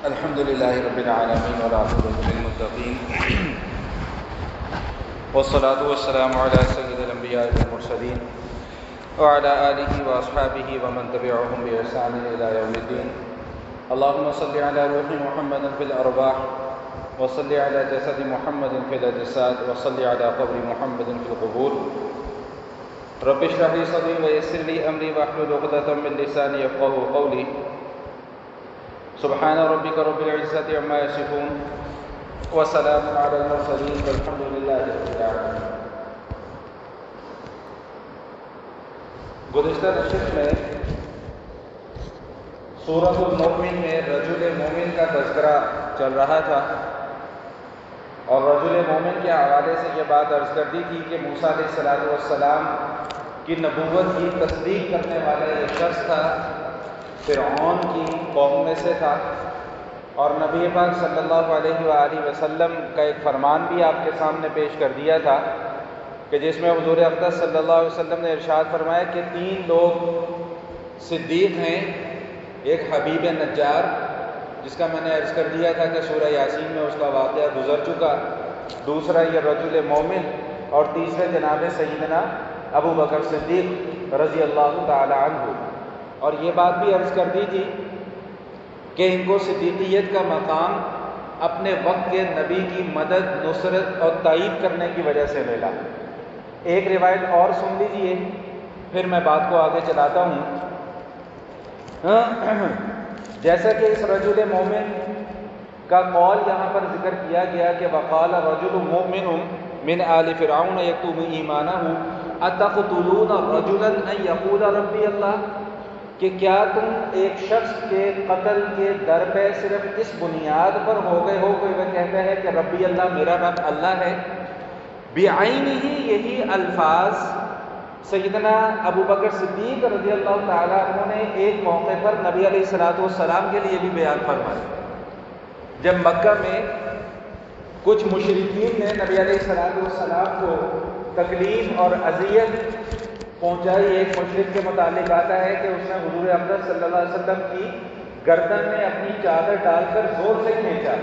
الحمد لله رب العالمين والعاقبة للمتقين والصلاة والسلام على سيد الأنبياء والمرسلين وعلى آله وأصحابه ومن تبعهم بإحسان إلى يوم الدين. اللهم صل على روح محمد في الأرواح وصل على جسد محمد في الأجساد وصل على قبر محمد في القبور. رب اشرح لي صدري ويسر لي أمري واحلل عقدة من لساني يفقهوا قولي. سبحان ربك رب العزة عما يصفون وسلام على المرسلين والحمد لله رب العالمين. گزشتہ نشست میں سورۃ المؤمن میں رجل مومن کا تذکرہ چل رہا تھا، اور رجل مومن کے حوالے سے یہ بات عرض کر دی تھی کہ موسیٰ علیہ السلام کی نبوت کی تصدیق کرنے والا یہ شخص تھا، فرعون کی قوم میں سے تھا، اور نبی پاک صلی اللہ علیہ وآلہ وسلم کا ایک فرمان بھی آپ کے سامنے پیش کر دیا تھا کہ جس میں حضور اقدس صلی اللہ علیہ وسلم نے ارشاد فرمایا کہ 3 لوگ صدیق ہیں، ایک حبیب نجار جس کا میں نے عرض کر دیا تھا کہ سورہ یاسین میں اس کا واقعہ گزر چکا، دوسرا یہ رجل مومن، اور تیسرے جناب سیدنا ابو بکر صدیق رضی اللہ تعالی عنہ. اور یہ بات بھی عرض کر دی تھی کہ ان کو صدیقیت کا مقام اپنے وقت کے نبی کی مدد، نصرت اور تائید کرنے کی وجہ سے ملا. ایک روایت اور سن لیجئے، پھر میں بات کو آگے چلاتا ہوں. جیسا کہ اس رجل مومن کا قول یہاں پر ذکر کیا گیا کہ وقال رجل مومن من آل فرعون یکتم ایمانہ اتقتلون رجلا ان یقول ربی اللہ، کہ کیا تم ایک شخص کے قتل کے در پہ صرف اس بنیاد پر ہو گئے ہو کہ وہ کہتا ہے کہ ربی اللہ، میرا رب اللہ ہے. بعینہ یہی الفاظ سیدنا ابو بکر صدیق رضی اللہ تعالیٰ عنہ نے ایک موقع پر نبی علیہ السلام کے لیے بھی بیان فرمائے. جب مکہ میں کچھ مشرکین نے نبی علیہ السلام کو تکلیف اور اذیت پہنچائی. ایک مشرک کے متعلق آتا ہے کہ اس نے حضور اقدس صلی اللہ علیہ وسلم کی گردن میں اپنی چادر ڈال کر زور سے کھینچا،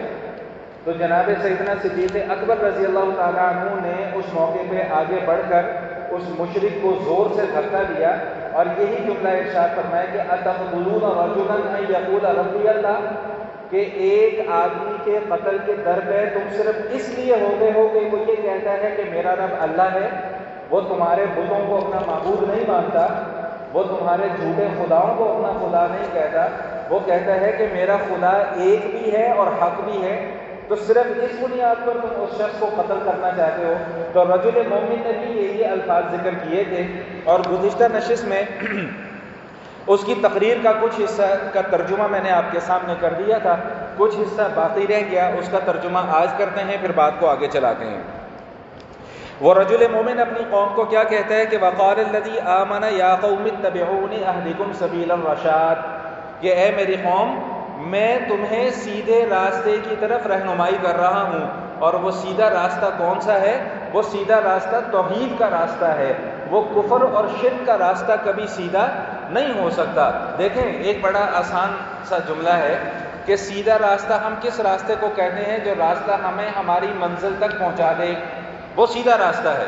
تو جناب سیدنا صدیق اکبر رضی اللہ تعالیٰ عنہ نے اس موقع پہ آگے بڑھ کر اس مشرک کو زور سے دھکا دیا اور یہی جملہ ارشاد فرمایا کہ اتقتلون رجلا ان یقول ربی اللہ، کہ ایک آدمی کے قتل کے در پہ تم صرف اس لیے ہو گئے ہو کہ وہ یہ کہتا ہے کہ میرا رب اللہ ہے. وہ تمہارے بتوں کو اپنا معبود نہیں مانتا، وہ تمہارے جھوٹے خداؤں کو اپنا خدا نہیں کہتا، وہ کہتا ہے کہ میرا خدا ایک بھی ہے اور حق بھی ہے، تو صرف اس بنیاد پر تم اس شخص کو قتل کرنا چاہتے ہو. تو رجل مومن نے بھی یہی الفاظ ذکر کیے تھے، اور گزشتہ نشست میں اس کی تقریر کا کچھ حصہ کا ترجمہ میں نے آپ کے سامنے کر دیا تھا، کچھ حصہ باقی رہ گیا، اس کا ترجمہ آج کرتے ہیں، پھر بات کو آگے چلاتے ہیں. وہ رجل مومن اپنی قوم کو کیا کہتا ہے کہ وقال الذی آمن یا قوم اتبعونی اہدکم سبیل الرشاد، کہ اے میری قوم میں تمہیں سیدھے راستے کی طرف رہنمائی کر رہا ہوں. اور وہ سیدھا راستہ کون سا ہے؟ وہ سیدھا راستہ توحید کا راستہ ہے. وہ کفر اور شرک کا راستہ کبھی سیدھا نہیں ہو سکتا. دیکھیں ایک بڑا آسان سا جملہ ہے کہ سیدھا راستہ ہم کس راستے کو کہتے ہیں؟ جو راستہ ہمیں ہماری منزل تک پہنچا دے، وہ سیدھا راستہ ہے.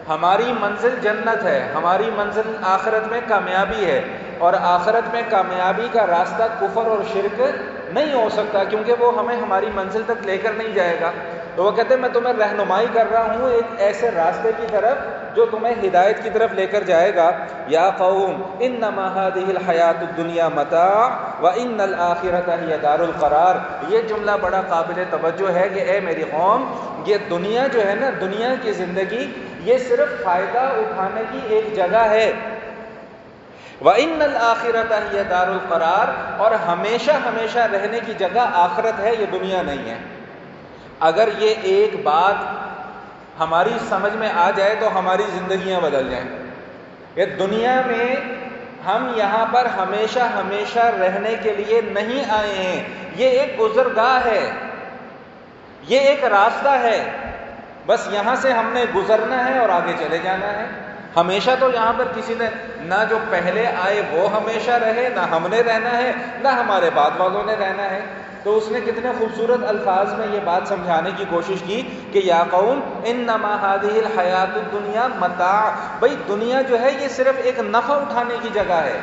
ہماری منزل جنت ہے، ہماری منزل آخرت میں کامیابی ہے، اور آخرت میں کامیابی کا راستہ کفر اور شرک نہیں ہو سکتا، کیونکہ وہ ہمیں ہماری منزل تک لے کر نہیں جائے گا. تو وہ کہتے ہیں میں تمہیں رہنمائی کر رہا ہوں ایک ایسے راستے کی طرف جو تمہیں ہدایت کی طرف لے کر جائے گا. یا قوم انما هذه الحیات الدنیا متاع وان الاخرۃ هی دار القرار. یہ جملہ بڑا قابل توجہ ہے کہ اے میری قوم، یہ دنیا جو ہے نا، دنیا کی زندگی یہ صرف فائدہ اٹھانے کی ایک جگہ ہے. وَإِنَّ الْآخِرَةَ هِيَ دَارُ الْقَرَارِ، اور ہمیشہ ہمیشہ رہنے کی جگہ آخرت ہے، یہ دنیا نہیں ہے. اگر یہ ایک بات ہماری سمجھ میں آ جائے تو ہماری زندگیاں بدل جائیں. کہ دنیا میں ہم یہاں پر ہمیشہ ہمیشہ رہنے کے لیے نہیں آئے ہیں، یہ ایک گزرگاہ ہے، یہ ایک راستہ ہے، بس یہاں سے ہم نے گزرنا ہے اور آگے چلے جانا ہے. ہمیشہ تو یہاں پر کسی نے نہ جو پہلے آئے وہ ہمیشہ رہے، نہ ہم نے رہنا ہے، نہ ہمارے بعد والوں نے رہنا ہے۔ تو اس نے کتنے خوبصورت الفاظ میں یہ بات سمجھانے کی کوشش کی کہ یا قوم انما هذه الحیات الدنیا متاع، بھائی دنیا جو ہے یہ صرف ایک نفع اٹھانے کی جگہ ہے،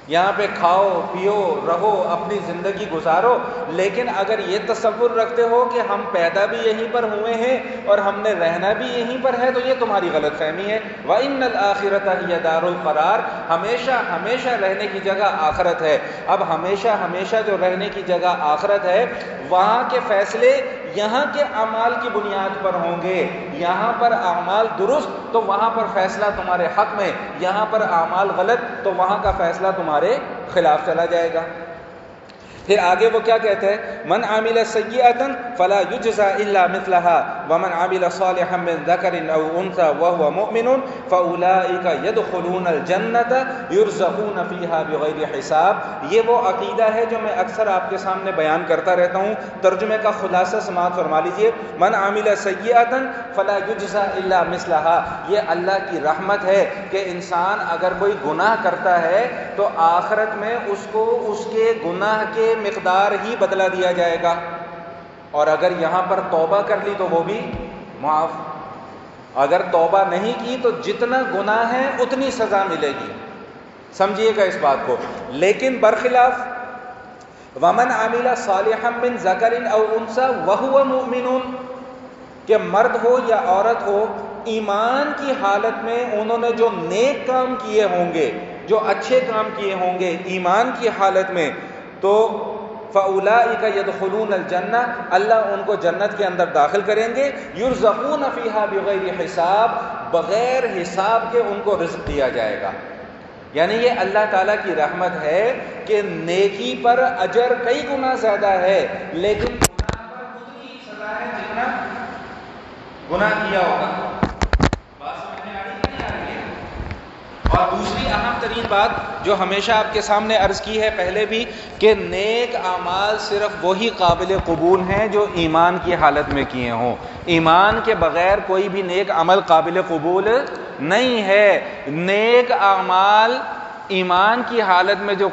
یہاں پہ کھاؤ پیو رہو اپنی زندگی گزارو، لیکن اگر یہ تصور رکھتے ہو کہ ہم پیدا بھی یہیں پر ہوئے ہیں اور ہم نے رہنا بھی یہیں پر ہے، تو یہ تمہاری غلط فہمی ہے۔ وَإِنَّ الْآخِرَةَ هِيَ دَارُ الْقَرَارِ، ہمیشہ ہمیشہ رہنے کی جگہ آخرت ہے۔ اب ہمیشہ ہمیشہ جو رہنے کی جگہ آخرت ہے، وہاں کے فیصلے یہاں کے اعمال کی بنیاد پر ہوں گے۔ یہاں پر اعمال درست تو وہاں پر فیصلہ تمہارے حق میں، یہاں پر اعمال غلط تو وہاں کا فیصلہ تمہارے خلاف چلا جائے گا۔ پھر آگے وہ کیا کہتے ہیں، من عمل سیئۃ فلا یجزى الا مثلها ومن عمل صالحا من ذکر او انثى وهو مؤمن فاولئک يدخلون الجنۃ یرزقون فیہا بغیر حساب۔ یہ وہ عقیدہ ہے جو میں اکثر آپ کے سامنے بیان کرتا رہتا ہوں۔ ترجمے کا خلاصہ سماعت فرما لیجئے، من عمل سیئۃ فلا یجزى الا مثلها، یہ اللہ کی رحمت ہے کہ انسان اگر کوئی گناہ کرتا ہے تو آخرت میں اس کو اس کے گناہ کے مقدار ہی بدلہ دیا جائے گا، اور اگر یہاں پر توبہ کر لی تو وہ بھی معاف، اگر توبہ نہیں کی تو جتنا گناہ ہے اتنی سزا ملے گی، سمجھیے گا اس بات کو۔ لیکن برخلاف ومن عمل صالحا من ذکر او انثى وهو مؤمن، کہ مرد ہو یا عورت ہو، ایمان کی حالت میں انہوں نے جو نیک کام کیے ہوں گے، جو اچھے کام کیے ہوں گے ایمان کی حالت میں، تو فَأُولَئِكَ يَدْخُلُونَ الْجَنَّةَ، اللہ ان کو جنت کے اندر داخل کریں گے، يُرْزَقُونَ فِيهَا بِغَيْرِ حساب، بغیر حساب کے ان کو رزق دیا جائے گا۔ یعنی یہ اللہ تعالیٰ کی رحمت ہے کہ نیکی پر اجر کئی گنا زیادہ ہے، لیکن گناہ پر اتنی ہی سزا ہے جتنا گناہ کیا ہوگا۔ بات سمجھ میں آ رہی ہے نہیں آ رہی ہے؟ اور دوسری اہم ترین بات جو ہمیشہ آپ کے سامنے عرض کی ہے پہلے بھی، کہ نیک اعمال صرف وہی قابل قبول ہیں جو ایمان کی حالت میں کیے ہوں، ایمان کے بغیر کوئی بھی نیک عمل قابل قبول نہیں ہے۔ نیک اعمال ایمان کی حالت میں جو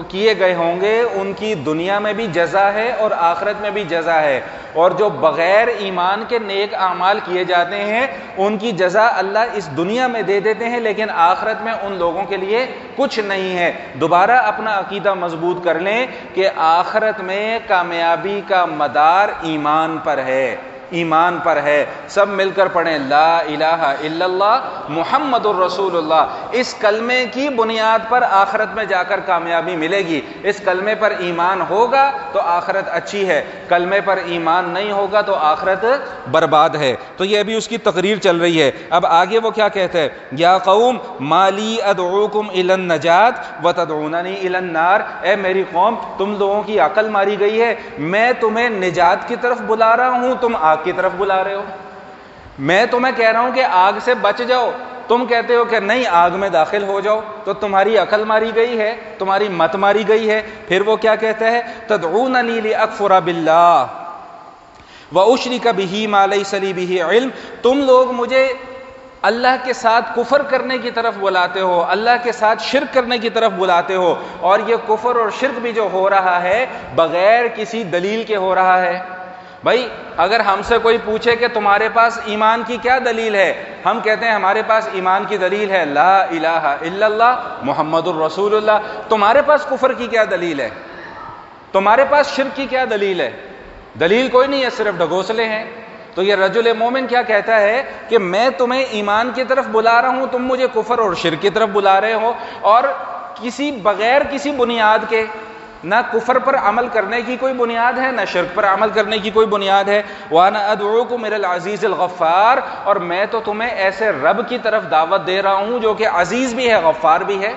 کیے گئے ہوں گے ان کی دنیا میں بھی جزا ہے اور آخرت میں بھی جزا ہے، اور جو بغیر ایمان کے نیک اعمال کیے جاتے ہیں ان کی جزا اللہ اس دنیا میں دے دیتے ہیں، لیکن آخرت میں ان لوگوں کے لیے کچھ نہیں ہے۔ دوبارہ اپنا عقیدہ مضبوط کر لیں کہ آخرت میں کامیابی کا مدار ایمان پر ہے، ایمان پر ہے۔ سب مل کر پڑھیں لا الہ الا اللہ محمد الرسول اللہ، اس کلمے کی بنیاد پر آخرت میں جا کر کامیابی ملے گی۔ اس کلمے پر ایمان ہوگا تو آخرت اچھی ہے، کلمے پر ایمان نہیں ہوگا تو آخرت برباد ہے۔ تو یہ ابھی اس کی تقریر چل رہی ہے۔ اب آگے وہ کیا کہتے ہیں، یا قوم ما لی ادعوکم الی النجات وتدعوننی الی النار، اے میری قوم تم لوگوں کی عقل ماری گئی ہے، میں تمہیں نجات کی طرف بلا رہا ہوں، تم آگ کی طرف بلا رہے ہو۔ میں تمہیں کہہ رہا ہوں کہ آگ سے بچ جاؤ، تم کہتے ہو کہ نہیں آگ میں داخل ہو جاؤ، تو تمہاری عقل ماری گئی ہے، تمہاری مت ماری گئی ہے۔ پھر وہ کیا کہتا ہے، تدعوننی لاکفر باللہ واشرک بہ ما لیس لی بہ علم، تم لوگ مجھے اللہ کے ساتھ کفر کرنے کی طرف بلاتے ہو، اللہ کے ساتھ شرک کرنے کی طرف بلاتے ہو، اور یہ کفر اور شرک بھی جو ہو رہا ہے بغیر کسی دلیل کے ہو رہا ہے۔ بھائی اگر ہم سے کوئی پوچھے کہ تمہارے پاس ایمان کی کیا دلیل ہے، ہم کہتے ہیں ہمارے پاس ایمان کی دلیل ہے لا الہ الا اللہ محمد الرسول اللہ۔ تمہارے پاس کفر کی کیا دلیل ہے، تمہارے پاس شرک کی کیا دلیل ہے؟ دلیل کوئی نہیں ہے، صرف ڈھگوسلے ہیں۔ تو یہ رجل مومن کیا کہتا ہے کہ میں تمہیں ایمان کی طرف بلا رہا ہوں، تم مجھے کفر اور شرک کی طرف بلا رہے ہو، اور بغیر کسی بنیاد کے، نہ کفر پر عمل کرنے کی کوئی بنیاد ہے، نہ شرک پر عمل کرنے کی کوئی بنیاد ہے۔ وَأَنَا أَدْعُوكُمْ إِلَى الْعَزِيزِ الْغَفَّارِ، اور میں تو تمہیں ایسے رب کی طرف دعوت دے رہا ہوں جو کہ عزیز بھی ہے غفار بھی ہے۔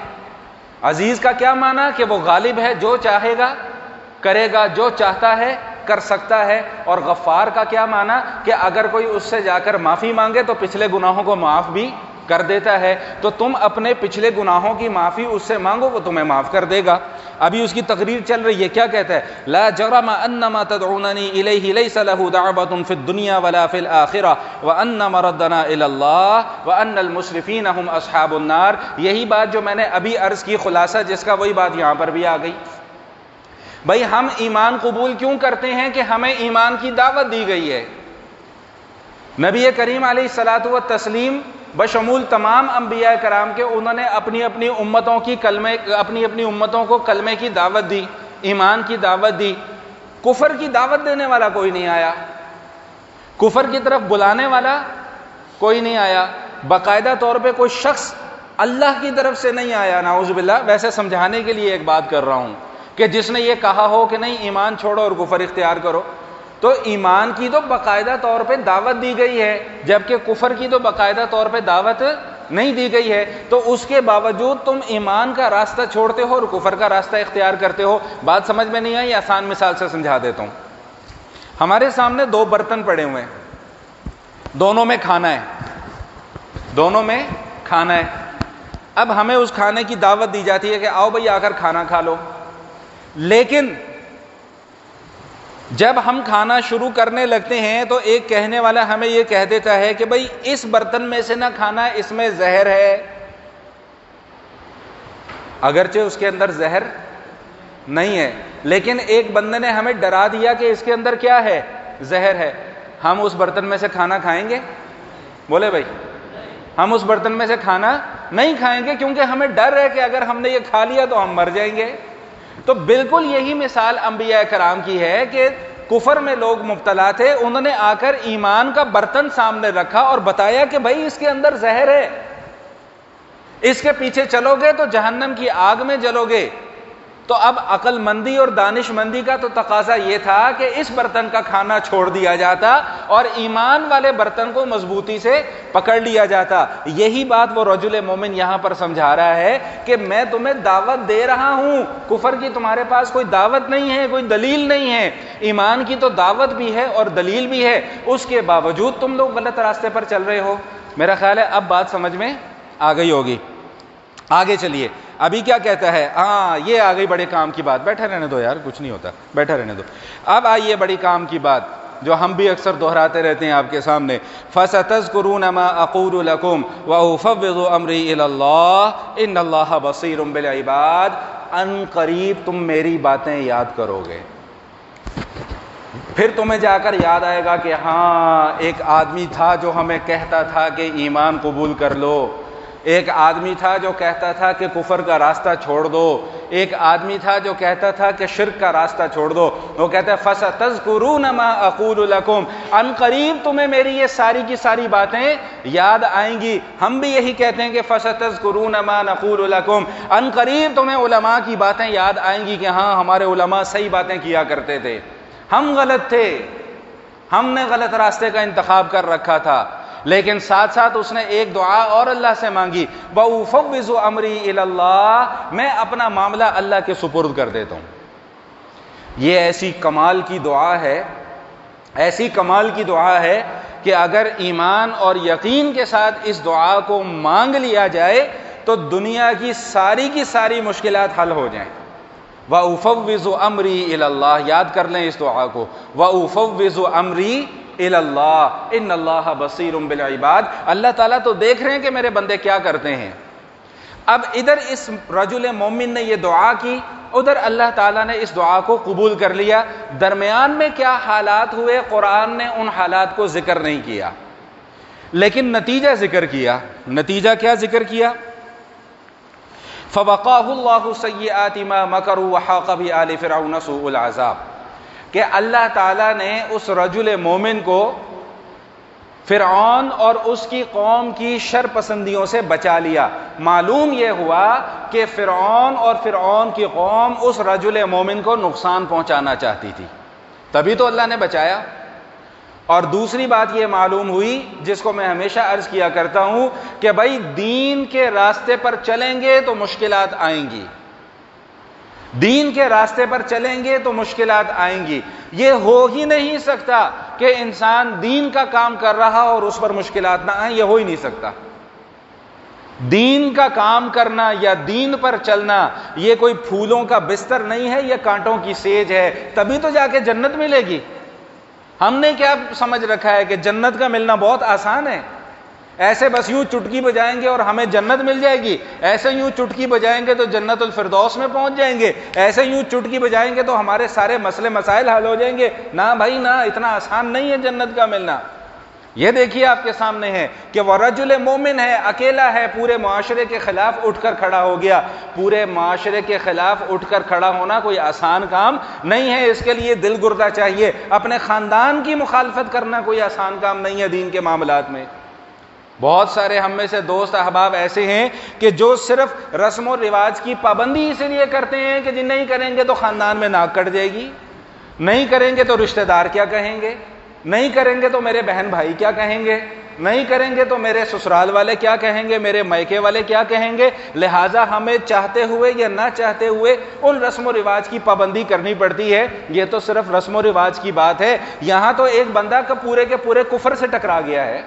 عزیز کا کیا معنی کہ وہ غالب ہے، جو چاہے گا کرے گا، جو چاہتا ہے کر سکتا ہے، اور غفار کا کیا معنی کہ اگر کوئی اس سے جا کر معافی مانگے تو پچھلے گناہوں کو معاف بھی کر دیتا ہے تو تم اپنے پچھلے گناہوں کی معافی اس سے مانگو، وہ تمہیں معاف کر دے گا۔ ابھی اس کی تقریر چل رہی ہے، کیا کہتا ہے؟ لا جرم انما تدعوننی الیہ لیس له دعوۃ فی الدنیا ولا فی الآخرہ وان مردنا الی اللہ وان المسرفین هم اصحاب النار۔ یہی بات جو میں نے ابھی عرض کی، خلاصہ جس کا وہی بات یہاں پر بھی آ گئی۔ بھائی ہم ایمان قبول کیوں کرتے ہیں؟ کہ ہمیں ایمان کی دعوت دی گئی ہے۔ نبی کریم علیہ الصلاۃ والتسلیم بشمول تمام انبیاء کرام کے، انہوں نے اپنی اپنی امتوں کو کلمے کی دعوت دی، ایمان کی دعوت دی۔ کفر کی دعوت دینے والا کوئی نہیں آیا، کفر کی طرف بلانے والا کوئی نہیں آیا، باقاعدہ طور پہ کوئی شخص اللہ کی طرف سے نہیں آیا، نعوذ باللہ۔ ویسے سمجھانے کے لیے ایک بات کر رہا ہوں کہ جس نے یہ کہا ہو کہ نہیں ایمان چھوڑو اور کفر اختیار کرو، تو ایمان کی تو باقاعدہ طور پہ دعوت دی گئی ہے، جبکہ کفر کی تو باقاعدہ طور پہ دعوت نہیں دی گئی ہے، تو اس کے باوجود تم ایمان کا راستہ چھوڑتے ہو اور کفر کا راستہ اختیار کرتے ہو۔ بات سمجھ میں نہیں آئی؟ آسان مثال سے سمجھا دیتا ہوں۔ ہمارے سامنے دو برتن پڑے ہوئے ہیں، دونوں میں کھانا ہے، دونوں میں کھانا ہے۔ اب ہمیں اس کھانے کی دعوت دی جاتی ہے کہ آؤ بھئی آ کر کھانا کھا لو، لیکن جب ہم کھانا شروع کرنے لگتے ہیں تو ایک کہنے والا ہمیں یہ کہہ دیتا ہے کہ بھئی اس برتن میں سے نہ کھانا، اس میں زہر ہے۔ اگرچہ اس کے اندر زہر نہیں ہے، لیکن ایک بندے نے ہمیں ڈرا دیا کہ اس کے اندر کیا ہے؟ زہر ہے۔ ہم اس برتن میں سے کھانا کھائیں گے؟ بولے بھائی، ہم اس برتن میں سے کھانا نہیں کھائیں گے، کیونکہ ہمیں ڈر ہے کہ اگر ہم نے یہ کھا لیا تو ہم مر جائیں گے۔ تو بالکل یہی مثال انبیاء کرام کی ہے کہ کفر میں لوگ مبتلا تھے، انہوں نے آ کر ایمان کا برتن سامنے رکھا اور بتایا کہ بھائی اس کے اندر زہر ہے، اس کے پیچھے چلو گے تو جہنم کی آگ میں جلو گے۔ تو اب عقل مندی اور دانش مندی کا تو تقاضا یہ تھا کہ اس برتن کا کھانا چھوڑ دیا جاتا اور ایمان والے برتن کو مضبوطی سے پکڑ لیا جاتا۔ یہی بات وہ رجل مومن یہاں پر سمجھا رہا ہے کہ میں تمہیں دعوت دے رہا ہوں، کفر کی تمہارے پاس کوئی دعوت نہیں ہے، کوئی دلیل نہیں ہے، ایمان کی تو دعوت بھی ہے اور دلیل بھی ہے، اس کے باوجود تم لوگ غلط راستے پر چل رہے ہو۔ میرا خیال ہے اب بات سمجھ میں آ گئی ہوگی۔ آگے چلیے، ابھی کیا کہتا ہے؟ ہاں یہ آ گئی بڑے کام کی بات، بیٹھے رہنے دو یار، کچھ نہیں ہوتا، بیٹھا رہنے دو۔ اب آئیے بڑی کام کی بات جو ہم بھی اکثر دہراتے رہتے ہیں آپ کے سامنے، فَسَتَذْكُرُونَ مَا أَقُولُ لَكُمْ وَأُفَوِّضُ أَمْرِي إِلَى اللَّهِ إِنَّ اللَّهَ بَصِيرٌ بِالْعِبَادِ۔ ان قریب تم میری باتیں یاد کرو گے، پھر تمہیں جا کر یاد آئے گا کہ ہاں ایک آدمی تھا جو ہمیں کہتا تھا کہ ایمان قبول کر لو، ایک آدمی تھا جو کہتا تھا کہ کفر کا راستہ چھوڑ دو، ایک آدمی تھا جو کہتا تھا کہ شرک کا راستہ چھوڑ دو۔ وہ کہتا ہے فَسَتَذْكُرُونَ مَا أَقُولُ لَكُمْ، ان قریب تمہیں میری یہ ساری کی ساری باتیں یاد آئیں گی۔ ہم بھی یہی کہتے ہیں کہ فَسَتَذْكُرُونَ مَا نَقُولُ لَكُمْ، ان قریب تمہیں علماء کی باتیں یاد آئیں گی کہ ہاں ہمارے علماء صحیح باتیں کیا کرتے تھے، ہم غلط تھے، ہم نے غلط راستے کا انتخاب کر رکھا تھا۔ لیکن ساتھ ساتھ اس نے ایک دعا اور اللہ سے مانگی، وَأُفَوِّضُ أَمْرِي إِلَى اللَّهِ، میں اپنا معاملہ اللہ کے سپرد کر دیتا ہوں۔ یہ ایسی کمال کی دعا ہے، ایسی کمال کی دعا ہے کہ اگر ایمان اور یقین کے ساتھ اس دعا کو مانگ لیا جائے تو دنیا کی ساری مشکلات حل ہو جائیں۔ وَأُفَوِّضُ أَمْرِي إِلَى اللَّهِ، یاد کر لیں اس دعا کو، وَأُفَوِّضُ أَمْرِي إِلَى اللَّهِ إِنَّ اللَّهَ بَصِيرٌ بِالْعِبَادِ۔ اللہ تعالیٰ تو دیکھ رہے ہیں کہ میرے بندے کیا کرتے ہیں۔ اب ادھر اس رجل مومن نے یہ دعا کی، ادھر اللہ تعالیٰ نے اس دعا کو قبول کر لیا۔ درمیان میں کیا حالات ہوئے قرآن نے ان حالات کو ذکر نہیں کیا، لیکن نتیجہ ذکر کیا۔ نتیجہ کیا ذکر کیا؟ فَوَقَاهُ اللَّهُ سَيِّئَاتِ مَا مَكَرُوا وَحَاقَ بِآلِ فِرْعَوْنَ سُوءُ الْعَذَابِ، کہ اللہ تعالیٰ نے اس رجل مومن کو فرعون اور اس کی قوم کی شر پسندیوں سے بچا لیا۔ معلوم یہ ہوا کہ فرعون اور فرعون کی قوم اس رجل مومن کو نقصان پہنچانا چاہتی تھی، تبھی تو اللہ نے بچایا۔ اور دوسری بات یہ معلوم ہوئی، جس کو میں ہمیشہ عرض کیا کرتا ہوں، کہ بھائی دین کے راستے پر چلیں گے تو مشکلات آئیں گی، دین کے راستے پر چلیں گے تو مشکلات آئیں گی۔ یہ ہو ہی نہیں سکتا کہ انسان دین کا کام کر رہا اور اس پر مشکلات نہ آئیں، یہ ہو ہی نہیں سکتا۔ دین کا کام کرنا یا دین پر چلنا یہ کوئی پھولوں کا بستر نہیں ہے، یہ کانٹوں کی سیج ہے، تبھی تو جا کے جنت ملے گی۔ ہم نے کیا سمجھ رکھا ہے کہ جنت کا ملنا بہت آسان ہے، ایسے بس یوں چٹکی بجائیں گے اور ہمیں جنت مل جائے گی، ایسے یوں چٹکی بجائیں گے تو جنت الفردوس میں پہنچ جائیں گے، ایسے یوں چٹکی بجائیں گے تو ہمارے سارے مسئلے مسائل حل ہو جائیں گے۔ نہ بھائی نہ، اتنا آسان نہیں ہے جنت کا ملنا۔ یہ دیکھیے آپ کے سامنے ہے کہ وہ رجل مومن ہے، اکیلا ہے، پورے معاشرے کے خلاف اٹھ کر کھڑا ہو گیا۔ پورے معاشرے کے خلاف اٹھ کر کھڑا ہونا کوئی آسان کام نہیں ہے، اس کے لیے دل گردہ چاہیے۔ اپنے خاندان کی مخالفت کرنا کوئی آسان کام نہیں ہے دین کے معاملات میں۔ بہت سارے ہم میں سے دوست احباب ایسے ہیں کہ جو صرف رسم و رواج کی پابندی اس لیے کرتے ہیں کہ جی نہیں کریں گے تو خاندان میں ناک کٹ جائے گی، نہیں کریں گے تو رشتہ دار کیا کہیں گے، نہیں کریں گے تو میرے بہن بھائی کیا کہیں گے، نہیں کریں گے تو میرے سسرال والے کیا کہیں گے، میرے میکے والے کیا کہیں گے، لہٰذا ہمیں چاہتے ہوئے یا نہ چاہتے ہوئے ان رسم و رواج کی پابندی کرنی پڑتی ہے۔ یہ تو صرف رسم و رواج کی بات ہے، یہاں تو ایک بندہ کا پورے کے پورے کفر سے ٹکرا گیا ہے،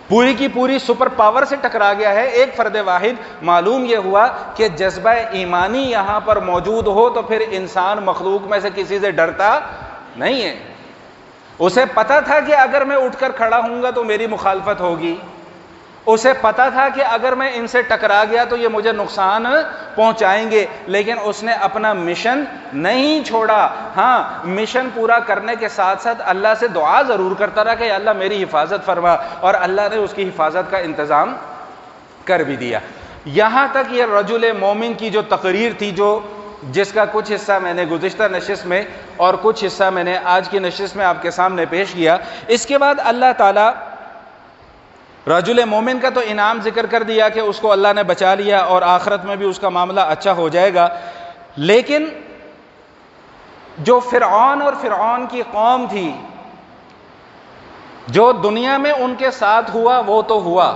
پوری کی پوری سپر پاور سے ٹکرا گیا ہے۔ ایک فرد واحد معلوم یہ ہوا کہ جذبہ ایمانی یہاں پر موجود ہو تو پھر انسان مخلوق میں سے کسی سے ڈرتا نہیں ہے۔ اسے پتا تھا کہ اگر میں اٹھ کر کھڑا ہوں گا تو میری مخالفت ہوگی، اسے پتا تھا کہ اگر میں ان سے ٹکرا گیا تو یہ مجھے نقصان پہنچائیں گے، لیکن اس نے اپنا مشن نہیں چھوڑا۔ ہاں، مشن پورا کرنے کے ساتھ ساتھ اللہ سے دعا ضرور کرتا رہا کہ اللہ میری حفاظت فرما، اور اللہ نے اس کی حفاظت کا انتظام کر بھی دیا۔ یہاں تک یہ رجل مومن کی جو تقریر تھی، جس کا کچھ حصہ میں نے گزشتہ نشست میں اور کچھ حصہ میں نے آج کی نشست میں آپ کے سامنے پیش کیا۔ اس کے بعد اللہ تعالیٰ رجل مومن کا تو انعام ذکر کر دیا کہ اس کو اللہ نے بچا لیا اور آخرت میں بھی اس کا معاملہ اچھا ہو جائے گا، لیکن جو فرعون اور فرعون کی قوم تھی، جو دنیا میں ان کے ساتھ ہوا وہ تو ہوا،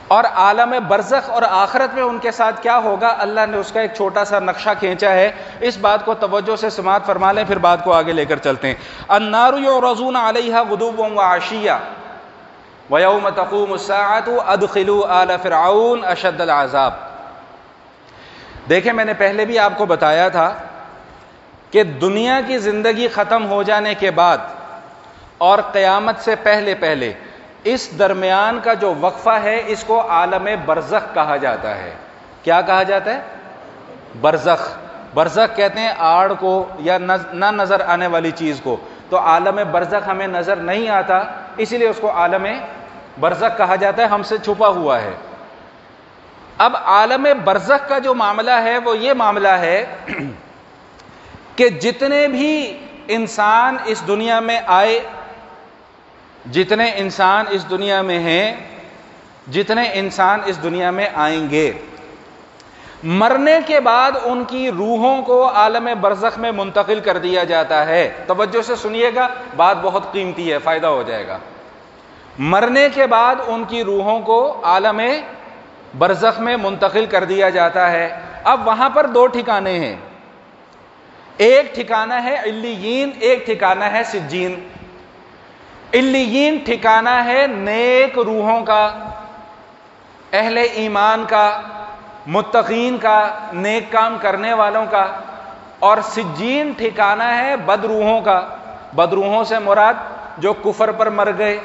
اور عالم برزخ اور آخرت میں ان کے ساتھ کیا ہوگا اللہ نے اس کا ایک چھوٹا سا نقشہ کھینچا ہے۔ اس بات کو توجہ سے سماعت فرما لیں، پھر بات کو آگے لے کر چلتے ہیں۔ النار یعرضون علیہا غدوا وعشیا ویوم تقوم الساعۃ ادخلوا آل فرعون اشد العذاب۔ دیکھیں، میں نے پہلے بھی آپ کو بتایا تھا کہ دنیا کی زندگی ختم ہو جانے کے بعد اور قیامت سے پہلے اس درمیان کا جو وقفہ ہے اس کو عالم برزخ کہا جاتا ہے۔ کیا کہا جاتا ہے؟ برزخ۔ برزخ کہتے ہیں آڑ کو یا نہ نظر آنے والی چیز کو، تو عالم برزخ ہمیں نظر نہیں آتا، اسی لیے اس کو عالم برزخ کہا جاتا ہے، ہم سے چھپا ہوا ہے۔ اب عالم برزخ کا جو معاملہ ہے وہ یہ معاملہ ہے کہ جتنے بھی انسان اس دنیا میں آئے، جتنے انسان اس دنیا میں ہیں، جتنے انسان اس دنیا میں آئیں گے، مرنے کے بعد ان کی روحوں کو عالم برزخ میں منتقل کر دیا جاتا ہے۔ توجہ سے سنیے گا، بات بہت قیمتی ہے، فائدہ ہو جائے گا۔ مرنے کے بعد ان کی روحوں کو عالم برزخ میں منتقل کر دیا جاتا ہے۔ اب وہاں پر دو ٹھکانے ہیں، ایک ٹھکانہ ہے علیین، ایک ٹھکانہ ہے سجین۔ علیین ٹھکانہ ہے نیک روحوں کا، اہل ایمان کا، متقین کا، نیک کام کرنے والوں کا، اور سجین ٹھکانہ ہے بد روحوں کا۔ بد روحوں سے مراد جو کفر پر مر گئے،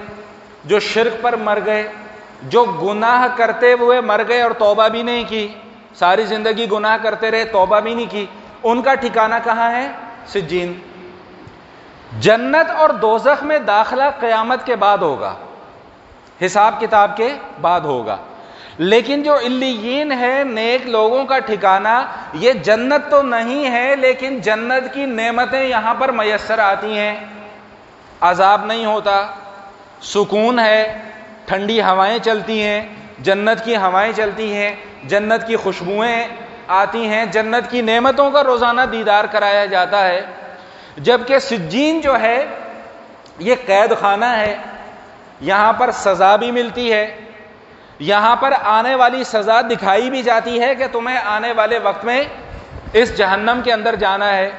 جو شرک پر مر گئے، جو گناہ کرتے ہوئے مر گئے اور توبہ بھی نہیں کی، ساری زندگی گناہ کرتے رہے، توبہ بھی نہیں کی، ان کا ٹھکانہ کہاں ہے؟ سجین۔ جنت اور دوزخ میں داخلہ قیامت کے بعد ہوگا، حساب کتاب کے بعد ہوگا، لیکن جو علیین ہے نیک لوگوں کا ٹھکانہ، یہ جنت تو نہیں ہے لیکن جنت کی نعمتیں یہاں پر میسر آتی ہیں، عذاب نہیں ہوتا، سکون ہے، ٹھنڈی ہوائیں چلتی ہیں، جنت کی ہوائیں چلتی ہیں، جنت کی خوشبوئیں آتی ہیں، جنت کی نعمتوں کا روزانہ دیدار کرایا جاتا ہے۔ جبکہ سجین جو ہے یہ قید خانہ ہے، یہاں پر سزا بھی ملتی ہے، یہاں پر آنے والی سزا دکھائی بھی جاتی ہے کہ تمہیں آنے والے وقت میں اس جہنم کے اندر جانا ہے،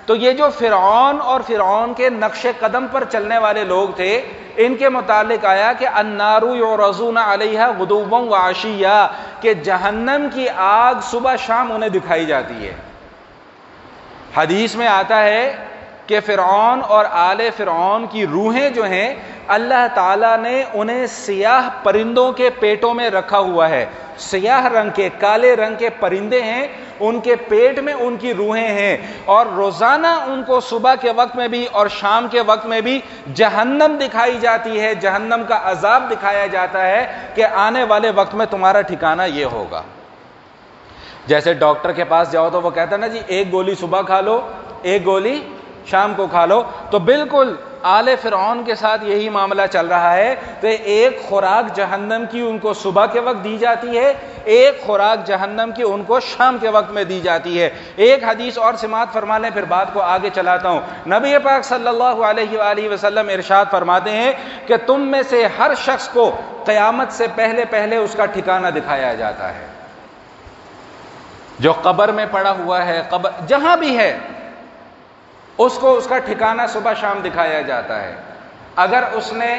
تو یہ جو فرعون اور فرعون کے نقش قدم پر چلنے والے لوگ تھے، ان کے متعلق آیا کہ النار یعرضون علیہا غدوا وعشیا، کہ جہنم کی آگ صبح شام انہیں دکھائی جاتی ہے۔ حدیث میں آتا ہے کہ فرعون اور آل فرعون کی روحیں جو ہیں اللہ تعالیٰ نے انہیں سیاہ پرندوں کے پیٹوں میں رکھا ہوا ہے، سیاہ رنگ کے کالے رنگ کے پرندے ہیں، ان کے پیٹ میں ان کی روحیں ہیں، اور روزانہ ان کو صبح کے وقت میں بھی اور شام کے وقت میں بھی جہنم دکھائی جاتی ہے، جہنم کا عذاب دکھایا جاتا ہے کہ آنے والے وقت میں تمہارا ٹھکانہ یہ ہوگا۔ جیسے ڈاکٹر کے پاس جاؤ تو وہ کہتا ہے نا جی ایک گولی صبح کھا لو، ایک گولی شام کو کھا لو، تو بالکل آل فرعون کے ساتھ یہی معاملہ چل رہا ہے۔ تو ایک خوراک جہنم کی ان کو صبح کے وقت دی جاتی ہے، ایک خوراک جہنم کی ان کو شام کے وقت میں دی جاتی ہے۔ ایک حدیث اور سماعت فرما لیں، پھر بات کو آگے چلاتا ہوں۔ نبی پاک صلی اللہ علیہ وآلہ وسلم ارشاد فرماتے ہیں کہ تم میں سے ہر شخص کو قیامت سے پہلے پہلے اس کا ٹھکانہ دکھایا جاتا ہے۔ جو قبر میں پڑا ہوا ہے، قبر جہاں بھی ہے، اس کو اس کا ٹھکانہ صبح شام دکھایا جاتا ہے۔ اگر اس نے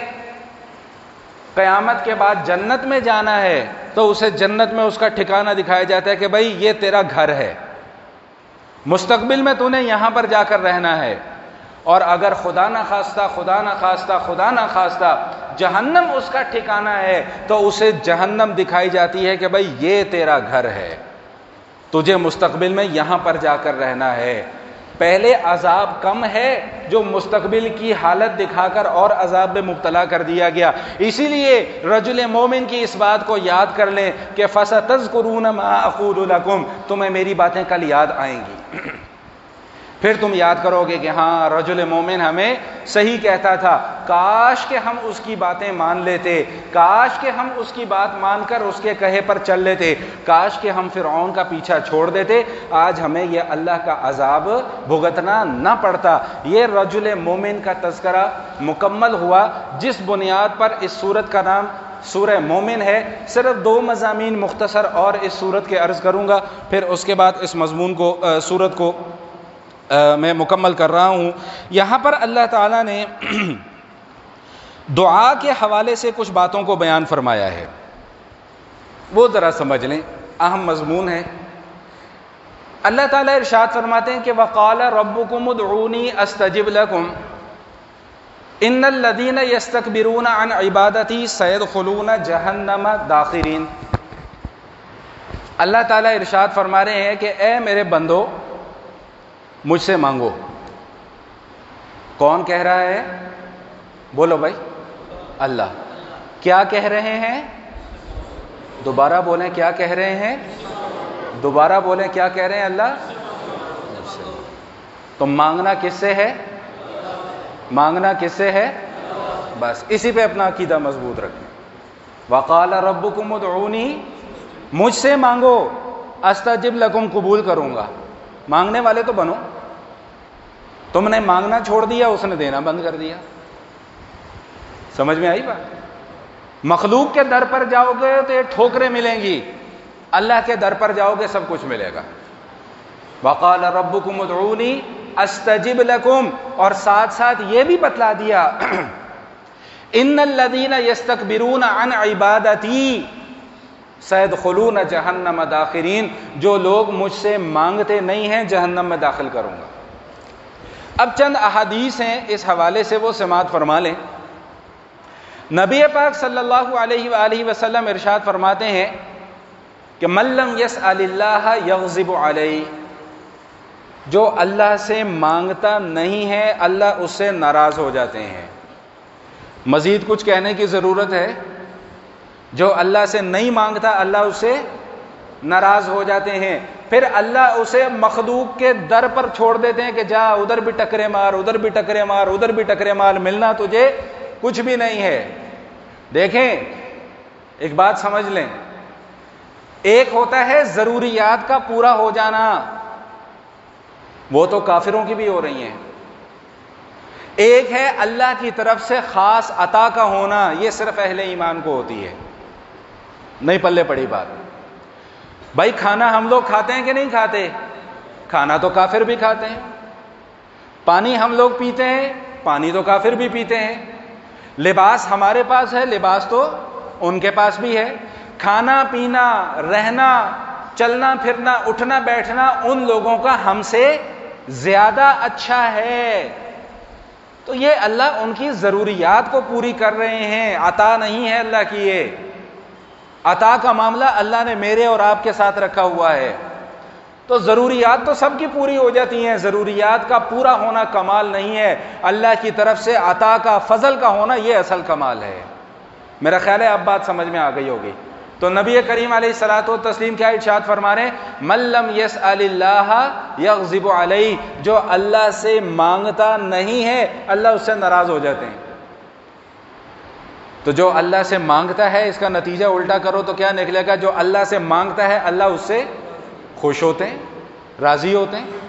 قیامت کے بعد جنت میں جانا ہے تو اسے جنت میں اس کا ٹھکانہ دکھایا جاتا ہے کہ بھائی یہ تیرا گھر ہے، مستقبل میں تو نے یہاں پر جا کر رہنا ہے۔ اور اگر خدا نہ خواستہ جہنم اس کا ٹھکانہ ہے تو اسے جہنم دکھائی جاتی ہے کہ بھائی یہ تیرا گھر ہے، تجھے مستقبل میں یہاں پر جا کر رہنا ہے۔ پہلے عذاب کم ہے جو مستقبل کی حالت دکھا کر اور عذاب میں مبتلا کر دیا گیا۔ اسی لیے رجل مومن کی اس بات کو یاد کر لیں کہ فَسَتَذْكُرُونَ مَا أَقُولُ لَكُمْ، تمہیں میری باتیں کل یاد آئیں گی، پھر تم یاد کرو گے کہ ہاں رجل مومن ہمیں صحیح کہتا تھا، کاش کہ ہم اس کی باتیں مان لیتے، کاش کہ ہم اس کی بات مان کر اس کے کہے پر چل لیتے، کاش کہ ہم فرعون کا پیچھا چھوڑ دیتے، آج ہمیں یہ اللہ کا عذاب بھگتنا نہ پڑتا۔ یہ رجل مومن کا تذکرہ مکمل ہوا، جس بنیاد پر اس سورت کا نام سورہ مومن ہے۔ صرف 2 مضامین مختصر اور اس سورت کے عرض کروں گا، پھر اس کے بعد اس مضمون کو سورت کو میں مکمل کر رہا ہوں۔ یہاں پر اللہ تعالیٰ نے دعا کے حوالے سے کچھ باتوں کو بیان فرمایا ہے، وہ ذرا سمجھ لیں، اہم مضمون ہے۔ اللہ تعالیٰ ارشاد فرماتے ہیں کہ وَقَالَ رَبُّكُمُ ادْعُونِي أَسْتَجِبْ لَكُمْ إِنَّ الَّذِينَ يَسْتَكْبِرُونَ عَنْ عِبَادَتِي سَيَدْخُلُونَ جَهَنَّمَ دَاخِرِينَ۔ اللہ تعالیٰ ارشاد فرما رہے ہیں کہ اے میرے بندو مجھ سے مانگو۔ کون کہہ رہا ہے؟ بولو بھائی، اللہ۔ کیا کہہ رہے ہیں؟ دوبارہ بولیں، کیا کہہ رہے ہیں؟ دوبارہ بولیں، کیا کہہ رہے ہیں؟ اللہ۔ تو مانگنا کس سے ہے؟ مانگنا کس سے ہے؟ بس اسی پہ اپنا عقیدہ مضبوط رکھیں۔ وَقَالَ رَبُّكُمُ ادْعُونِي، مجھ سے مانگو، استجب لکم، قبول کروں گا۔ مانگنے والے تو بنو، تم نے مانگنا چھوڑ دیا، اس نے دینا بند کر دیا۔ سمجھ میں آئی بات؟ مخلوق کے در پر جاؤ گے تو یہ ٹھوکریں ملیں گی، اللہ کے در پر جاؤ گے سب کچھ ملے گا۔ وَقَالَ رَبُّكُمُ ادْعُونِي أَسْتَجِبْ لَكُمْ، اور ساتھ ساتھ یہ بھی بتلا دیا إِنَّ الَّذِينَ يَسْتَكْبِرُونَ عَنْ عِبَادَتِي سَيَدْخُلُونَ جَهَنَّمَ دَاخِرِينَ، جو لوگ مجھ سے مانگتے نہیں ہیں جہنم میں داخل کروں گا۔ اب چند احادیث ہیں اس حوالے سے، وہ سماعت فرما لیں۔ نبی پاک صلی اللہ علیہ وآلہ وسلم ارشاد فرماتے ہیں کہ مَن لَّمْ يَسْأَلِ اللَّهَ يَغْضِبُ عَلَيْهِ، جو اللہ سے مانگتا نہیں ہے اللہ اس سے ناراض ہو جاتے ہیں۔ مزید کچھ کہنے کی ضرورت ہے؟ جو اللہ سے نہیں مانگتا اللہ اس سے ناراض ہو جاتے ہیں، پھر اللہ اسے مخلوق کے در پر چھوڑ دیتے ہیں کہ جا ادھر بھی ٹکرے مار، ادھر بھی ٹکرے مار، ادھر بھی ٹکرے مار، ملنا تجھے کچھ بھی نہیں ہے۔ دیکھیں ایک بات سمجھ لیں، ایک ہوتا ہے ضروریات کا پورا ہو جانا، وہ تو کافروں کی بھی ہو رہی ہیں۔ ایک ہے اللہ کی طرف سے خاص عطا کا ہونا، یہ صرف اہل ایمان کو ہوتی ہے، نہیں پلے پڑی بات۔ بھائی کھانا ہم لوگ کھاتے ہیں کہ نہیں کھاتے؟ کھانا تو کافر بھی کھاتے ہیں۔ پانی ہم لوگ پیتے ہیں، پانی تو کافر بھی پیتے ہیں، لباس ہمارے پاس ہے، لباس تو ان کے پاس بھی ہے، کھانا پینا رہنا چلنا پھرنا اٹھنا بیٹھنا ان لوگوں کا ہم سے زیادہ اچھا ہے۔ تو یہ اللہ ان کی ضروریات کو پوری کر رہے ہیں، عطا نہیں ہے اللہ کی، یہ عطا کا معاملہ اللہ نے میرے اور آپ کے ساتھ رکھا ہوا ہے۔ تو ضروریات تو سب کی پوری ہو جاتی ہیں، ضروریات کا پورا ہونا کمال نہیں ہے، اللہ کی طرف سے عطا کا فضل کا ہونا یہ اصل کمال ہے۔ میرا خیال ہے اب بات سمجھ میں آ گئی ہوگی۔ تو نبی کریم علیہ الصلوۃ والتسلیم کیا ارشاد فرما رہے ہیں؟ من لم یسأل اللہ یغضب علیہ، جو اللہ سے مانگتا نہیں ہے اللہ اس سے ناراض ہو جاتے ہیں۔ تو جو اللہ سے مانگتا ہے، اس کا نتیجہ الٹا کرو تو کیا نکلے گا؟ جو اللہ سے مانگتا ہے اللہ اس سے خوش ہوتے ہیں، راضی ہوتے ہیں۔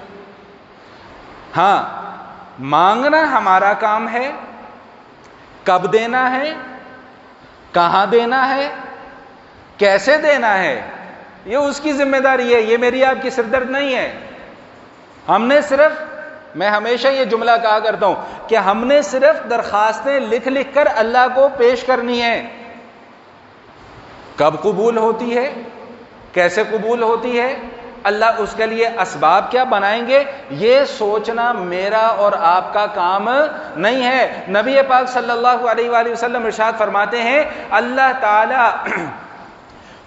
ہاں، مانگنا ہمارا کام ہے، کب دینا ہے، کہاں دینا ہے، کیسے دینا ہے، یہ اس کی ذمہ داری ہے، یہ میری آپ کی سردرد نہیں ہے۔ ہم نے صرف، میں ہمیشہ یہ جملہ کہا کرتا ہوں کہ ہم نے صرف درخواستیں لکھ لکھ کر اللہ کو پیش کرنی ہے۔ کب قبول ہوتی ہے، کیسے قبول ہوتی ہے، اللہ اس کے لیے اسباب کیا بنائیں گے، یہ سوچنا میرا اور آپ کا کام نہیں ہے۔ نبی پاک صلی اللہ علیہ وآلہ وسلم ارشاد فرماتے ہیں اللہ تعالی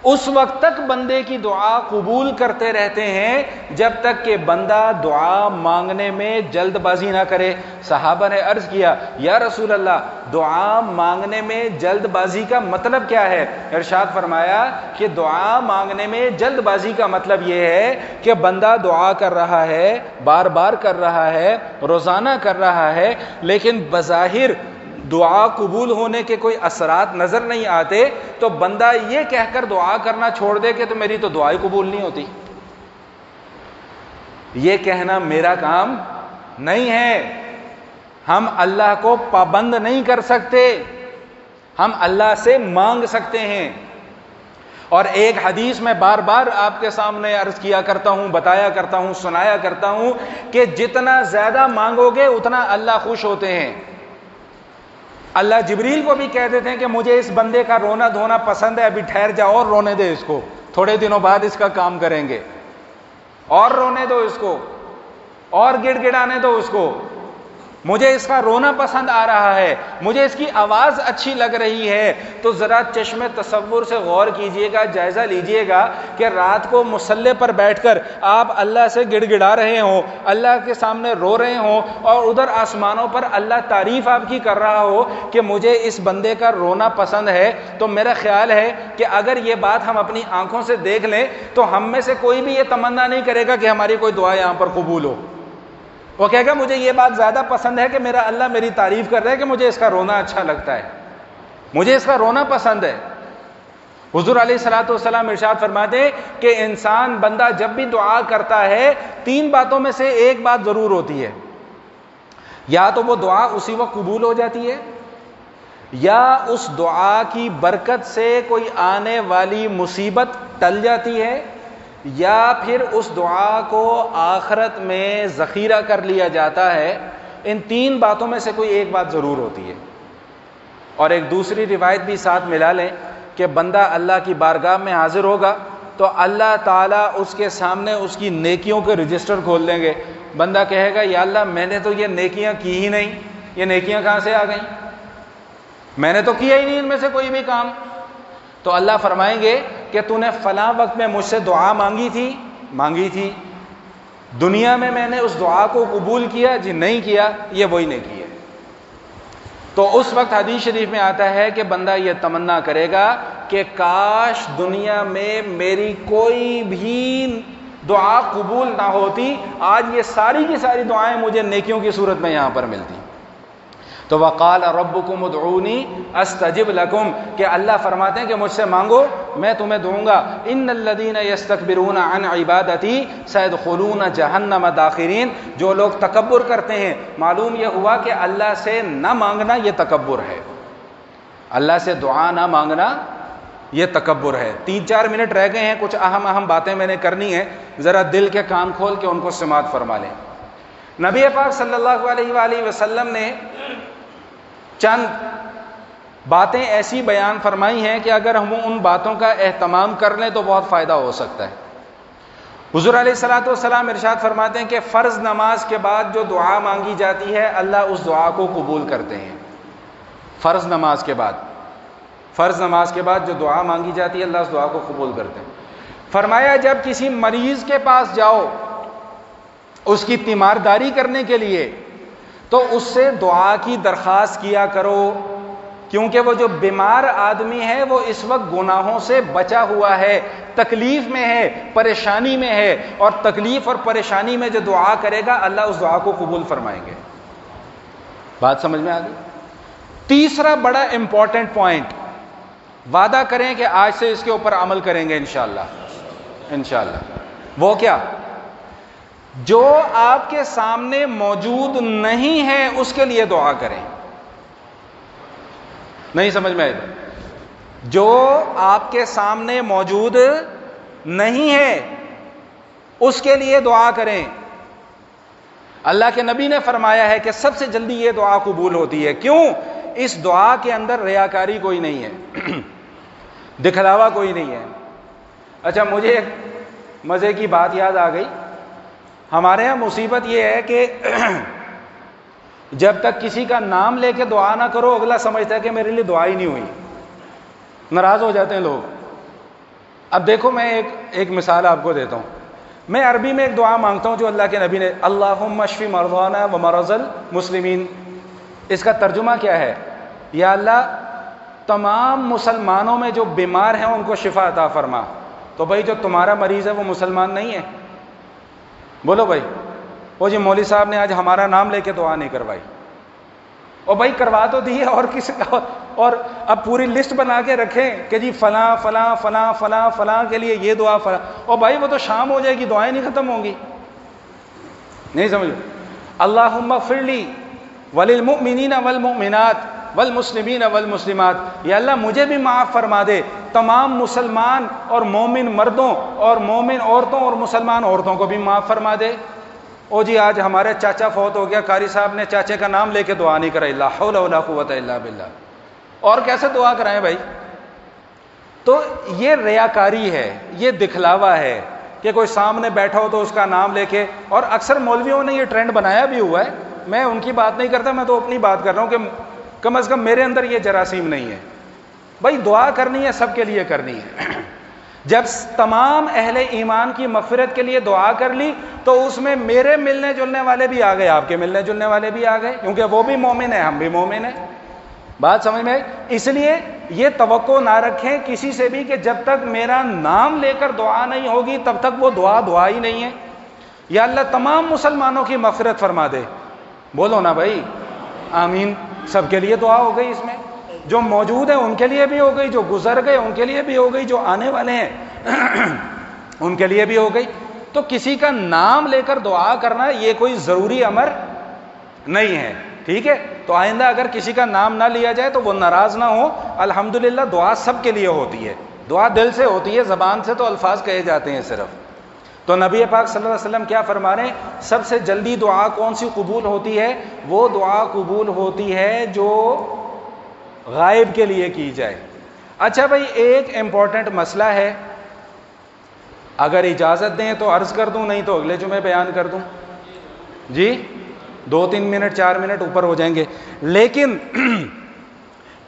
اس وقت تک بندے کی دعا قبول کرتے رہتے ہیں جب تک کہ بندہ دعا مانگنے میں جلد بازی نہ کرے۔ صحابہ نے عرض کیا یا رسول اللہ، دعا مانگنے میں جلد بازی کا مطلب کیا ہے؟ ارشاد فرمایا کہ دعا مانگنے میں جلد بازی کا مطلب یہ ہے کہ بندہ دعا کر رہا ہے، بار بار کر رہا ہے، روزانہ کر رہا ہے، لیکن بظاہر دعا قبول ہونے کے کوئی اثرات نظر نہیں آتے، تو بندہ یہ کہہ کر دعا کرنا چھوڑ دے کہ تو میری تو دعا ہی قبول نہیں ہوتی۔ یہ کہنا میرا کام نہیں ہے۔ ہم اللہ کو پابند نہیں کر سکتے، ہم اللہ سے مانگ سکتے ہیں۔ اور ایک حدیث میں بار بار آپ کے سامنے عرض کیا کرتا ہوں، بتایا کرتا ہوں، سنایا کرتا ہوں کہ جتنا زیادہ مانگو گے اتنا اللہ خوش ہوتے ہیں۔ اللہ جبریل کو بھی کہہ دیتے ہیں کہ مجھے اس بندے کا رونا دھونا پسند ہے، ابھی ٹھہر جا اور رونے دے اس کو، تھوڑے دنوں بعد اس کا کام کریں گے، اور رونے دو اس کو، اور گڑ گڑانے دو اس کو، مجھے اس کا رونا پسند آ رہا ہے، مجھے اس کی آواز اچھی لگ رہی ہے۔ تو ذرا چشم تصور سے غور کیجئے گا، جائزہ لیجئے گا کہ رات کو مصلی پر بیٹھ کر آپ اللہ سے گڑ گڑا رہے ہوں، اللہ کے سامنے رو رہے ہوں، اور ادھر آسمانوں پر اللہ تعریف آپ کی کر رہا ہو کہ مجھے اس بندے کا رونا پسند ہے۔ تو میرا خیال ہے کہ اگر یہ بات ہم اپنی آنکھوں سے دیکھ لیں تو ہم میں سے کوئی بھی یہ تمنا نہیں کرے گا کہ ہماری کوئی دعا یہاں پر قبول ہو۔ وہ کہے گا مجھے یہ بات زیادہ پسند ہے کہ میرا اللہ میری تعریف کر رہا ہے کہ مجھے اس کا رونا اچھا لگتا ہے، مجھے اس کا رونا پسند ہے۔ حضور علیہ الصلوۃ والسلام ارشاد فرماتے ہیں کہ انسان بندہ جب بھی دعا کرتا ہے 3 باتوں میں سے ایک بات ضرور ہوتی ہے، یا تو وہ دعا اسی وقت قبول ہو جاتی ہے، یا اس دعا کی برکت سے کوئی آنے والی مصیبت ٹل جاتی ہے، یا پھر اس دعا کو آخرت میں ذخیرہ کر لیا جاتا ہے۔ ان 3 باتوں میں سے کوئی ایک بات ضرور ہوتی ہے۔ اور ایک دوسری روایت بھی ساتھ ملا لیں کہ بندہ اللہ کی بارگاہ میں حاضر ہوگا تو اللہ تعالیٰ اس کے سامنے اس کی نیکیوں کے رجسٹر کھول دیں گے۔ بندہ کہے گا یا اللہ میں نے تو یہ نیکیاں کی ہی نہیں، یہ نیکیاں کہاں سے آ گئیں، میں نے تو کیا ہی نہیں ان میں سے کوئی بھی کام۔ تو اللہ فرمائیں گے کہ تو نے فلاں وقت میں مجھ سے دعا مانگی تھی، دنیا میں نے اس دعا کو قبول کیا؟ جی نہیں کیا، یہ وہی نیکی ہے۔ تو اس وقت حدیث شریف میں آتا ہے کہ بندہ یہ تمنا کرے گا کہ کاش دنیا میں میری کوئی بھی دعا قبول نہ ہوتی، آج یہ ساری کی ساری دعائیں مجھے نیکیوں کی صورت میں یہاں پر ملتی۔ تو وقال ربکم ادعونی استجب لکم، کہ اللہ فرماتے ہیں کہ مجھ سے مانگو میں تمہیں دوں گا۔ ان الذین یستکبرون عن عبادتی سیدخلون جہنم داخرین، جو لوگ تکبر کرتے ہیں، معلوم یہ ہوا کہ اللہ سے نہ مانگنا یہ تکبر ہے، اللہ سے دعا نہ مانگنا یہ تکبر ہے۔ 3-4 منٹ رہ گئے ہیں، کچھ اہم باتیں میں نے کرنی ہیں، ذرا دل کے کان کھول کے ان کو سماعت فرما لیں۔ نبی پاک صلی اللہ علیہ وآلہ وسلم نے چند باتیں ایسی بیان فرمائی ہیں کہ اگر ہم ان باتوں کا اہتمام کر لیں تو بہت فائدہ ہو سکتا ہے۔ حضور علیہ الصلوۃ والسلام ارشاد فرماتے ہیں کہ فرض نماز کے بعد جو دعا مانگی جاتی ہے اللہ اس دعا کو قبول کرتے ہیں۔ فرض نماز کے بعد جو دعا مانگی جاتی ہے اللہ اس دعا کو قبول کرتے ہیں۔ فرمایا جب کسی مریض کے پاس جاؤ اس کی تیمارداری کرنے کے لیے تو اس سے دعا کی درخواست کیا کرو، کیونکہ وہ جو بیمار آدمی ہے وہ اس وقت گناہوں سے بچا ہوا ہے، تکلیف میں ہے، پریشانی میں ہے، اور تکلیف اور پریشانی میں جو دعا کرے گا اللہ اس دعا کو قبول فرمائیں گے۔ بات سمجھ میں آ گئی؟ تیسرا بڑا امپورٹنٹ پوائنٹ، وعدہ کریں کہ آج سے اس کے اوپر عمل کریں گے انشاءاللہ۔ وہ کیا؟ جو آپ کے سامنے موجود نہیں ہے اس کے لیے دعا کریں۔ نہیں سمجھ میں آئے؟ جو آپ کے سامنے موجود نہیں ہے اس کے لیے دعا کریں۔ اللہ کے نبی نے فرمایا ہے کہ سب سے جلدی یہ دعا قبول ہوتی ہے۔ کیوں؟ اس دعا کے اندر ریاکاری کوئی نہیں ہے، دکھلاوا کوئی نہیں ہے۔ اچھا، مجھے ایک مزے کی بات یاد آ گئی۔ ہمارے ہاں مصیبت یہ ہے کہ جب تک کسی کا نام لے کے دعا نہ کرو اگلا سمجھتا ہے کہ میرے لیے دعا ہی نہیں ہوئی، ناراض ہو جاتے ہیں لوگ۔ اب دیکھو میں ایک مثال آپ کو دیتا ہوں۔ میں عربی میں ایک دعا مانگتا ہوں جو اللہ کے نبی نے، اللہم اشفی مرضانا و مرض المسلمین۔ اس کا ترجمہ کیا ہے؟ یا اللہ تمام مسلمانوں میں جو بیمار ہیں ان کو شفا عطا فرما۔ تو بھائی جو تمہارا مریض ہے وہ مسلمان نہیں ہے؟ بولو بھائی۔ وہ جی مولوی صاحب نے آج ہمارا نام لے کے دعا نہیں کروائی، اور بھائی کروا تو دی ہے، اور کسی کا، اور اب پوری لسٹ بنا کے رکھیں کہ جی فلاں فلاں فلاں فلاں فلاں کے لیے یہ دعا فلاں، اور بھائی وہ تو شام ہو جائے گی دعائیں نہیں ختم ہوں گی۔ نہیں سمجھ؟ اللہم اغفر لی وللمؤمنین والمؤمنات والمسلمین والمسلمات، یا اللہ مجھے بھی معاف فرما دے، تمام مسلمان اور مومن مردوں اور مومن عورتوں اور مسلمان عورتوں کو بھی معاف فرما دے۔ او جی آج ہمارے چاچا فوت ہو گیا، قاری صاحب نے چاچے کا نام لے کے دعا نہیں کرائی، لا حول ولا قوت الا باللہ، اور کیسے دعا کرائیں بھائی؟ تو یہ ریاکاری ہے، یہ دکھلاوا ہے کہ کوئی سامنے بیٹھا ہو تو اس کا نام لے کے، اور اکثر مولویوں نے یہ ٹرینڈ بنایا بھی ہوا ہے۔ میں ان کی بات نہیں کرتا، میں تو اپنی بات کر رہا ہوں کہ کم از کم میرے اندر یہ جراثیم نہیں ہے۔ بھائی دعا کرنی ہے، سب کے لیے کرنی ہے۔ جب تمام اہل ایمان کی مغفرت کے لیے دعا کر لی تو اس میں میرے ملنے جلنے والے بھی آ گئے، آپ کے ملنے جلنے والے بھی آ گئے، کیونکہ وہ بھی مومن ہیں، ہم بھی مومن ہیں۔ بات سمجھ میں آئی؟ اس لیے یہ توقع نہ رکھیں کسی سے بھی کہ جب تک میرا نام لے کر دعا نہیں ہوگی تب تک وہ دعا ہی نہیں ہے۔ یا اللہ تمام مسلمانوں کی مغفرت فرما دے، بولو نا بھائی آمین۔ سب کے لیے دعا ہو گئی، اس میں جو موجود ہیں ان کے لیے بھی ہو گئی، جو گزر گئے ان کے لیے بھی ہو گئی، جو آنے والے ہیں ان کے لیے بھی ہو گئی۔ تو کسی کا نام لے کر دعا کرنا یہ کوئی ضروری امر نہیں ہے، ٹھیک ہے؟ تو آئندہ اگر کسی کا نام نہ لیا جائے تو وہ ناراض نہ ہو۔ الحمدللہ دعا سب کے لیے ہوتی ہے، دعا دل سے ہوتی ہے، زبان سے تو الفاظ کہے جاتے ہیں صرف۔ تو نبی پاک صلی اللہ علیہ وسلم کیا فرما رہے ہیں؟ سب سے جلدی دعا کون سی قبول ہوتی ہے؟ وہ دعا قبول ہوتی ہے جو غائب کے لیے کی جائے۔ اچھا بھائی ایک امپورٹنٹ مسئلہ ہے، اگر اجازت دیں تو عرض کر دوں، نہیں تو اگلے جمعے بیان کر دوں۔ جی 2-3 منٹ 4 منٹ اوپر ہو جائیں گے، لیکن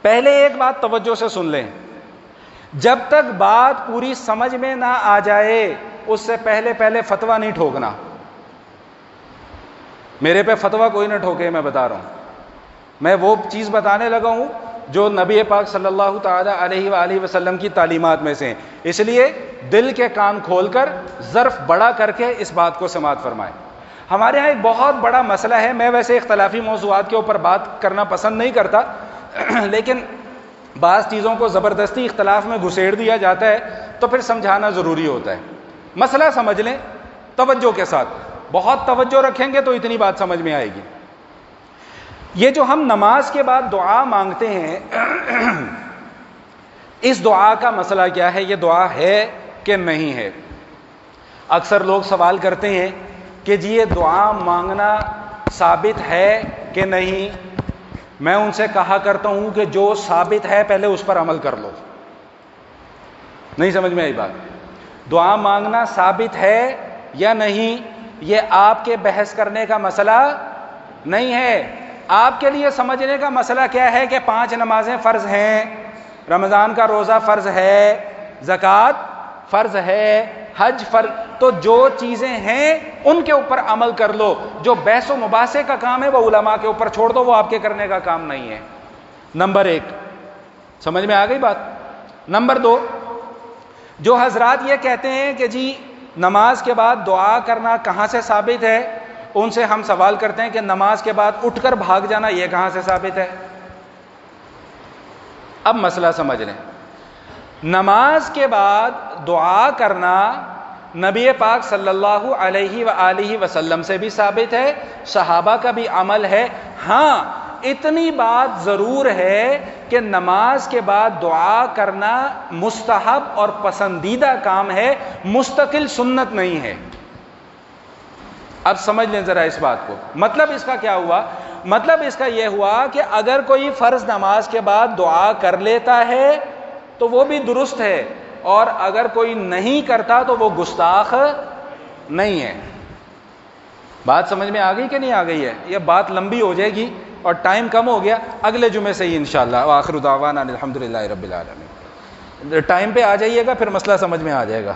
پہلے ایک بات توجہ سے سن لیں، جب تک بات پوری سمجھ میں نہ آ جائے اس سے پہلے فتویٰ نہیں ٹھوکنا۔ میرے پہ فتویٰ کوئی نہ ٹھوکے، میں بتا رہا ہوں، میں وہ چیز بتانے لگا ہوں جو نبی پاک صلی اللہ تعالی علیہ وآلہ وسلم کی تعلیمات میں سے ہیں، اس لیے دل کے کان کھول کر ظرف بڑا کر کے اس بات کو سماعت فرمائیں۔ ہمارے ہاں ایک بہت بڑا مسئلہ ہے، میں ویسے اختلافی موضوعات کے اوپر بات کرنا پسند نہیں کرتا، لیکن بعض چیزوں کو زبردستی اختلاف میں گھسیڑ دیا جاتا ہے تو پھر سمجھانا ضروری ہوتا ہے۔ مسئلہ سمجھ لیں توجہ کے ساتھ، بہت توجہ رکھیں گے تو اتنی بات سمجھ میں آئے گی۔ یہ جو ہم نماز کے بعد دعا مانگتے ہیں، اس دعا کا مسئلہ کیا ہے؟ یہ دعا ہے کہ نہیں ہے؟ اکثر لوگ سوال کرتے ہیں کہ جی یہ دعا مانگنا ثابت ہے کہ نہیں؟ میں ان سے کہا کرتا ہوں کہ جو ثابت ہے پہلے اس پر عمل کر لو. نہیں سمجھ میں آئی بات؟ دعا مانگنا ثابت ہے یا نہیں، یہ آپ کے بحث کرنے کا مسئلہ نہیں ہے. آپ کے لیے سمجھنے کا مسئلہ کیا ہے کہ 5 نمازیں فرض ہیں، رمضان کا روزہ فرض ہے، زکوٰۃ فرض ہے، حج فرض. تو جو چیزیں ہیں ان کے اوپر عمل کر لو. جو بحث و مباحثے کا کام ہے وہ علماء کے اوپر چھوڑ دو، وہ آپ کے کرنے کا کام نہیں ہے. نمبر 1 سمجھ میں آ گئی بات. نمبر 2، جو حضرات یہ کہتے ہیں کہ جی نماز کے بعد دعا کرنا کہاں سے ثابت ہے، ان سے ہم سوال کرتے ہیں کہ نماز کے بعد اٹھ کر بھاگ جانا یہ کہاں سے ثابت ہے؟ اب مسئلہ سمجھ لیں. نماز کے بعد دعا کرنا نبی پاک صلی اللہ علیہ وآلہ وسلم سے بھی ثابت ہے، صحابہ کا بھی عمل ہے. ہاں اتنی بات ضرور ہے کہ نماز کے بعد دعا کرنا مستحب اور پسندیدہ کام ہے، مستقل سنت نہیں ہے. اب سمجھ لیں ذرا اس بات کو. مطلب اس کا کیا ہوا؟ مطلب اس کا یہ ہوا کہ اگر کوئی فرض نماز کے بعد دعا کر لیتا ہے تو وہ بھی درست ہے، اور اگر کوئی نہیں کرتا تو وہ گستاخ نہیں ہے. بات سمجھ میں آ گئی کہ نہیں آ گئی ہے؟ یہ بات لمبی ہو جائے گی اور ٹائم کم ہو گیا، اگلے جمعے سے ہی انشاءاللہ. وآخر دعوانا الحمدللہ رب العالمین. ٹائم پہ آ جائیے گا، پھر مسئلہ سمجھ میں آ جائے گا.